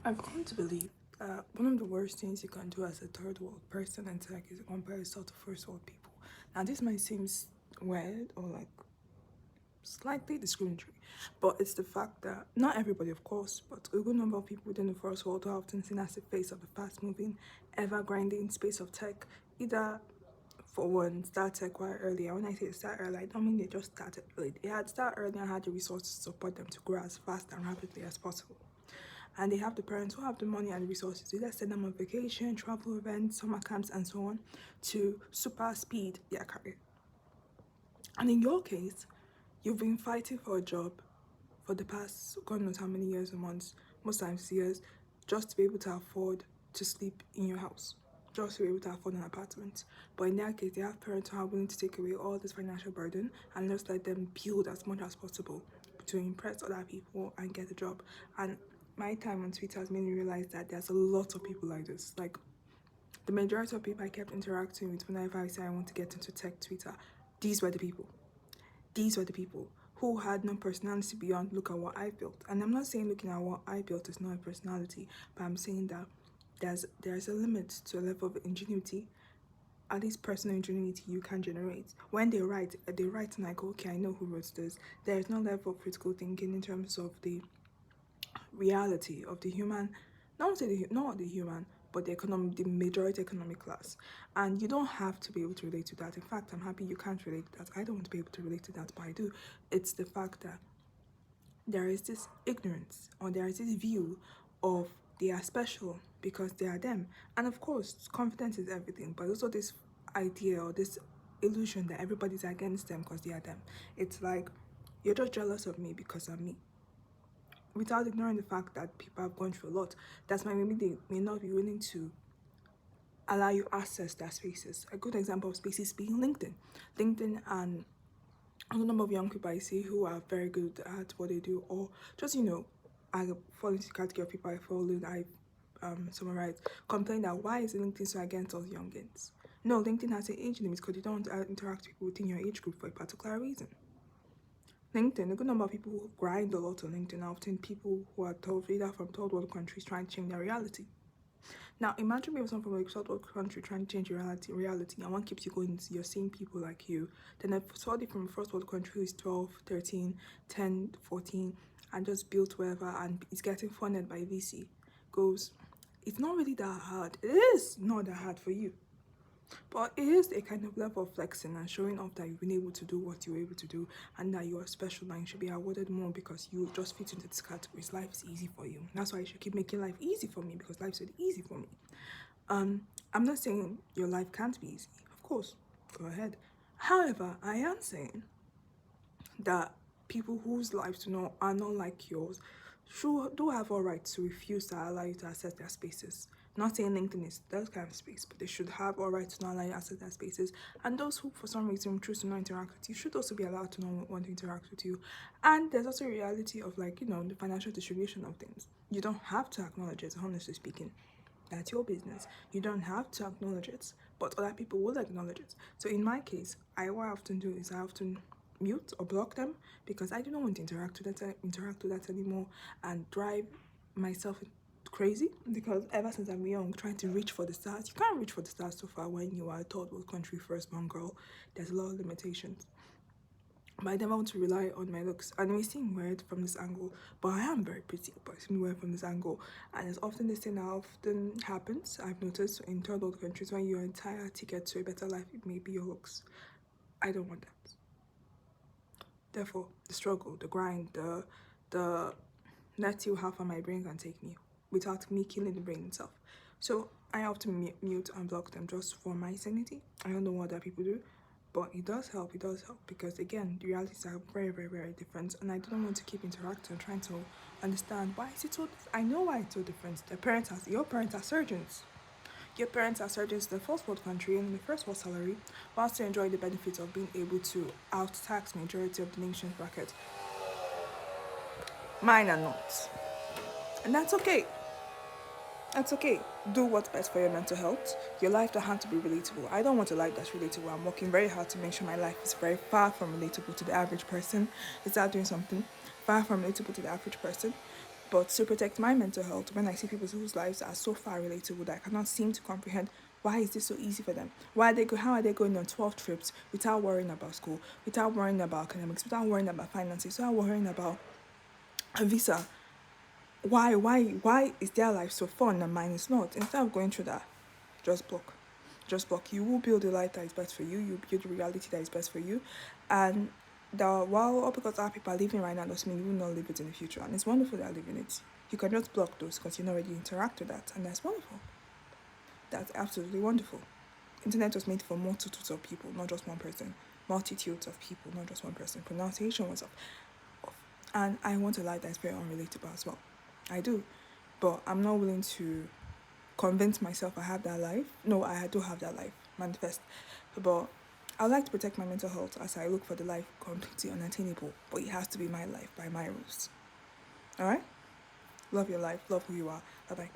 I've come to believe that one of the worst things you can do as a third world person in tech is compare yourself to first world people. Now, this might seem weird or like slightly discriminatory, but it's the fact that not everybody, of course, but a good number of people within the first world are often seen as the face of the fast moving, ever grinding space of tech, either for one, start tech quite early. And when I say start early, I don't mean they just started early. They had started early and had the resources to support them to grow as fast and rapidly as possible. And they have the parents who have the money and the resources to either send them on vacation, travel events, summer camps, and so on to super speed their career. And in your case, you've been fighting for a job for the past God knows how many years or months, most times years, just to be able to afford to sleep in your house, just to be able to afford an apartment. But in that case, they have parents who are willing to take away all this financial burden and just let them build as much as possible to impress other people and get a job. And my time on Twitter has made me realize that there's a lot of people like this. Like, the majority of people I kept interacting with whenever I say I want to get into tech Twitter, these were the people. These were the people who had no personality beyond look at what I built. And I'm not saying looking at what I built is not a personality, but I'm saying that there's a limit to a level of ingenuity, at least personal ingenuity you can generate. When they write and I go, okay, I know who wrote this. There is no level of critical thinking in terms of the reality of the human, not the human, but the majority economic class. And you don't have to be able to relate to that. In fact, I'm happy you can't relate to that. I don't want to be able to relate to that, but I do. It's the fact that there is this ignorance or there is this view of they are special because they are them. And of course, confidence is everything, but also this idea or this illusion that everybody's against them because they are them. It's like you're just jealous of me because I'm me, without ignoring the fact that people have gone through a lot. That's why maybe they may not be willing to allow you access their spaces. A good example of spaces being LinkedIn. LinkedIn and a number of young people I see who are very good at what they do, or just, I fall into the category of people I follow and I summarize, complain that why is LinkedIn so against us youngins? No, LinkedIn has an age limit because you don't interact with people within your age group for a particular reason. LinkedIn, a good number of people who grind a lot on LinkedIn are often people who are either from third world countries trying to change their reality. Now, imagine being someone from a third world country trying to change your reality, and one keeps you going to your same people like you. Then somebody from a first world country who is 12, 13, 10, 14, and just built wherever and is getting funded by VC goes, it's not really that hard. It is not that hard for you. But it is a kind of level of flexing and showing off that you've been able to do what you were able to do and that you are special and you should be awarded more because you just fit into this categories. Life is easy for you. That's why you should keep making life easy for me because life's really easy for me. I'm not saying your life can't be easy. Of course, go ahead. However, I am saying that people whose lives are not like yours do have a right to refuse to allow you to access their spaces. Not saying LinkedIn is that kind of space, but they should have a right to not allow you to access their spaces. And those who, for some reason, choose to not interact with you should also be allowed to not want to interact with you. And there's also a reality of the financial distribution of things. You don't have to acknowledge it, honestly speaking. That's your business. You don't have to acknowledge it, but other people will acknowledge it. So in my case, what I often do is I often mute or block them because I do not want to interact with that anymore and drive myself crazy, because ever since I'm young trying to reach for the stars, you can't reach for the stars so far when you are a third world country firstborn girl. There's a lot of limitations. But I never want to rely on my looks. And it may seem weird from this angle, but I am very pretty, but it seems weird from this angle. And it's often this thing that often happens, I've noticed, in third world countries when your entire ticket to a better life, it may be your looks. I don't want that. Therefore, the struggle, the grind, the let's see how far my brain can take me without me killing the brain itself. So I often mute and block them just for my sanity. I don't know what other people do, but it does help because again, the realities are very, very, very different, and I don't want to keep interacting and trying to understand why is it so I know why it's so different. Your parents are surgeons. Your parents are surgeons in the first world country and in the first world salary, whilst you enjoy the benefits of being able to out-tax majority of the nation's bracket. Mine are not. And that's okay. That's okay. Do what's best for your mental health. Your life doesn't have to be relatable. I don't want a life that's relatable. I'm working very hard to make sure my life is very far from relatable to the average person. Is that doing something? Far from relatable to the average person. But to protect my mental health, when I see people whose lives are so far relatable that I cannot seem to comprehend why is this so easy for them? How are they going on 12 trips without worrying about school, without worrying about academics, without worrying about finances, without worrying about a visa? Why is their life so fun and mine is not? Instead of going through that, just block. Just block. You will build a life that is best for you. You build a reality that is best for you. And all because our people are living right now doesn't mean you will not live it in the future. And it's wonderful that are living it. You can just block those because you know already interact with that. And that's wonderful. That's absolutely wonderful. Internet was made for multitudes of people, not just one person. Multitudes of people, not just one person. Pronunciation was off. And I want a life that's very unrelatable as well. I do. But I'm not willing to convince myself I have that life. No, I do have that life. Manifest. But I would like to protect my mental health as I look for the life completely unattainable. But it has to be my life by my rules. Alright? Love your life. Love who you are. Bye bye.